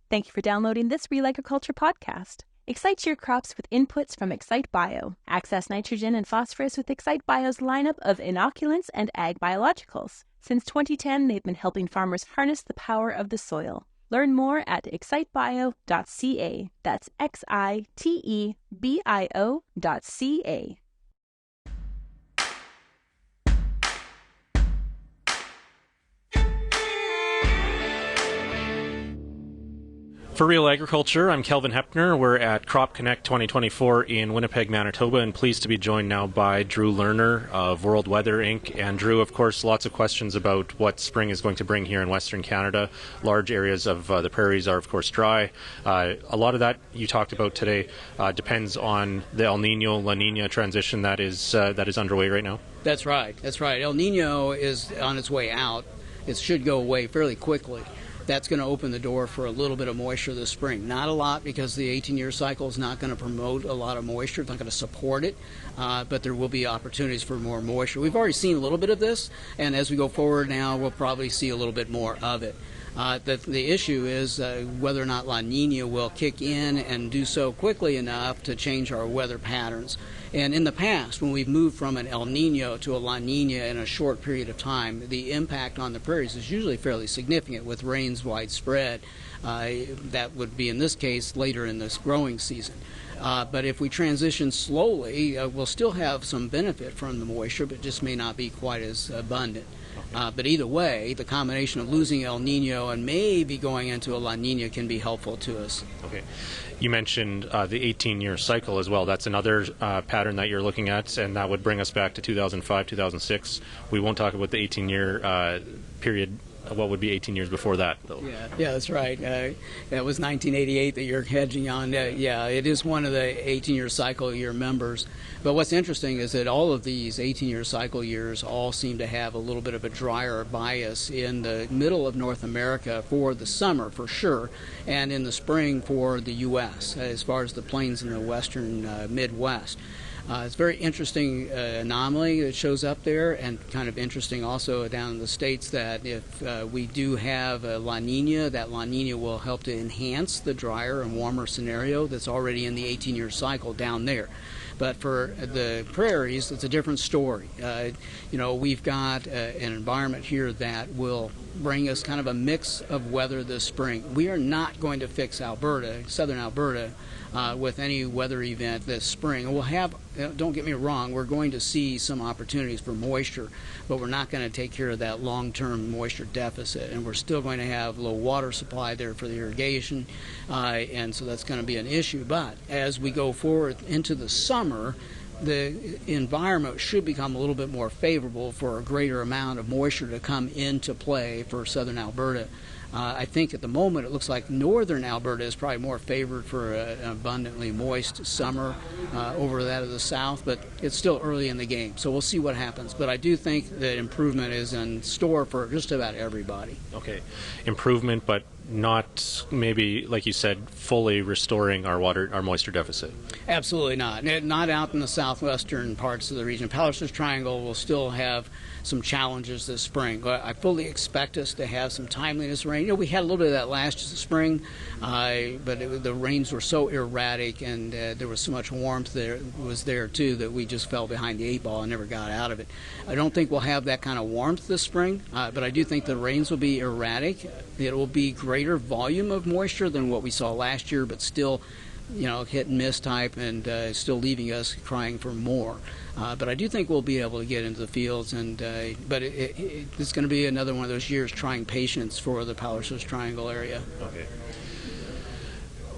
Thank you for downloading this RealAgriculture podcast. Excite your crops with inputs from Excite Bio. Access nitrogen and phosphorus with Excite Bio's lineup of inoculants and ag biologicals. Since 2010, they've been helping farmers harness the power of the soil. Learn more at excitebio.ca. That's XITEBIO.ca. For Real Agriculture, I'm Kelvin Hepner. We're at CropConnect 2024 in Winnipeg, Manitoba, and pleased to be joined now by Drew Lerner of World Weather Inc. And Drew, of course, lots of questions about what spring is going to bring here in Western Canada. Large areas of the prairies are, of course, dry. A lot of that you talked about today depends on the El Nino, La Nina transition that is underway right now. That's right. El Nino is on its way out. It should go away fairly quickly. That's going to open the door for a little bit of moisture this spring. Not a lot, because the 18-year cycle is not going to promote a lot of moisture. It's not going to support it, but there will be opportunities for more moisture. We've already seen a little bit of this, and as we go forward now, we'll probably see a little bit more of it. The issue is whether or not La Nina will kick in and do so quickly enough to change our weather patterns. And in the past, when we've moved from an El Nino to a La Nina in a short period of time, the impact on the prairies is usually fairly significant with rains widespread. That would be, in this case, later in this growing season. But if we transition slowly, we'll still have some benefit from the moisture, but just may not be quite as abundant. But either way, the combination of losing El Nino and maybe going into a La Nina can be helpful to us. Okay. You mentioned the 18-year cycle as well. That's another pattern that you're looking at, and that would bring us back to 2005, 2006. We won't talk about the 18-year period. What would be 18 years before that, though? Yeah, that's right. That was 1988 that you're hedging on. Yeah, it is one of the 18-year cycle year members. But what's interesting is that all of these 18-year cycle years all seem to have a little bit of a drier bias in the middle of North America for the summer, for sure, and in the spring for the U.S., as far as the plains in the western Midwest. It's a very interesting anomaly that shows up there, and kind of interesting also down in the States that if we do have a La Nina, that La Nina will help to enhance the drier and warmer scenario that's already in the 18-year cycle down there. But for the prairies, it's a different story. We've got an environment here that will bring us kind of a mix of weather this spring. We are not going to fix Alberta, southern Alberta, with any weather event this spring. We'll have, don't get me wrong, we're going to see some opportunities for moisture, but we're not going to take care of that long-term moisture deficit, and we're still going to have low water supply there for the irrigation, and so that's going to be an issue. But as we go forward into the summer, the environment should become a little bit more favorable for a greater amount of moisture to come into play for southern Alberta. I think at the moment it looks like northern Alberta is probably more favored for an abundantly moist summer over that of the south, but it's still early in the game, so we'll see what happens. But I do think that improvement is in store for just about everybody. Okay, improvement, but not maybe, like you said, fully restoring our moisture deficit. Absolutely not. Not out in the southwestern parts of the region. Palliser's Triangle will still have some challenges this spring. I fully expect us to have some timeliness rain. We had a little bit of that last spring, but the rains were so erratic, and there was so much warmth there too that we just fell behind the eight ball and never got out of it. I don't think we'll have that kind of warmth this spring, but I do think the rains will be erratic. It will be greater volume of moisture than what we saw last year, but still, hit and miss type, and still leaving us crying for more. But I do think we'll be able to get into the fields, but it's going to be another one of those years trying patience for the Palliser's Triangle area. Okay.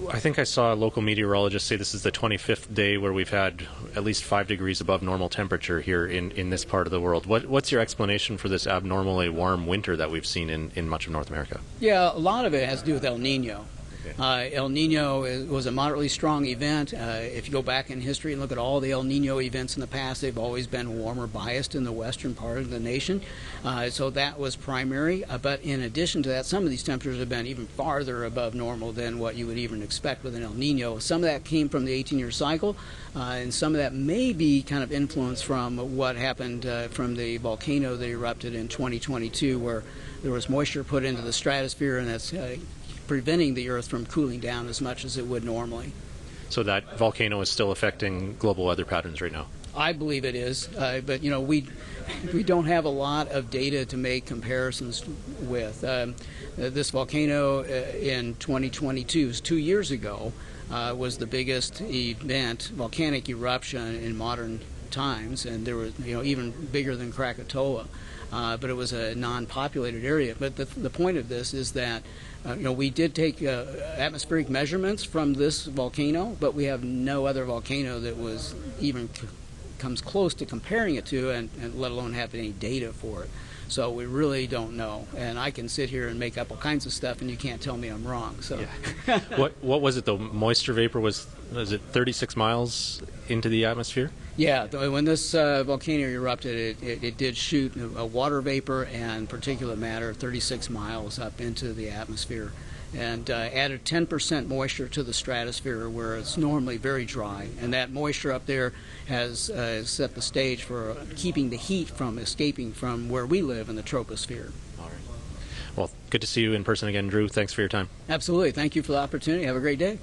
I think I saw a local meteorologist say this is the 25th day where we've had at least 5 degrees above normal temperature here in this part of the world. What's your explanation for this abnormally warm winter that we've seen in much of North America? Yeah, a lot of it has to do with El Nino. El Nino was a moderately strong event. If you go back in history and look at all the El Nino events in the past, they've always been warmer biased in the western part of the nation. So that was primary. But in addition to that, some of these temperatures have been even farther above normal than what you would even expect with an El Nino. Some of that came from the 18-year cycle, and some of that may be kind of influenced from what happened from the volcano that erupted in 2022, where there was moisture put into the stratosphere, and that's preventing the Earth from cooling down as much as it would normally. So that volcano is still affecting global weather patterns right now? I believe it is, but we don't have a lot of data to make comparisons with. This volcano in 2022, 2 years ago, was the biggest volcanic eruption in modern times, and there was even bigger than Krakatoa, but it was a non-populated area. But the point of this is that we did take atmospheric measurements from this volcano, but we have no other volcano that was even comes close to comparing it to, and let alone have any data for it. So we really don't know, and I can sit here and make up all kinds of stuff, and you can't tell me I'm wrong. So, yeah. What was it? The moisture vapor was it 36 miles into the atmosphere? Yeah, when this volcano erupted, it did shoot a water vapor and particulate matter 36 miles up into the atmosphere, and added 10% moisture to the stratosphere where it's normally very dry. And that moisture up there has set the stage for keeping the heat from escaping from where we live in the troposphere. All right. Well, good to see you in person again, Drew. Thanks for your time. Absolutely. Thank you for the opportunity. Have a great day.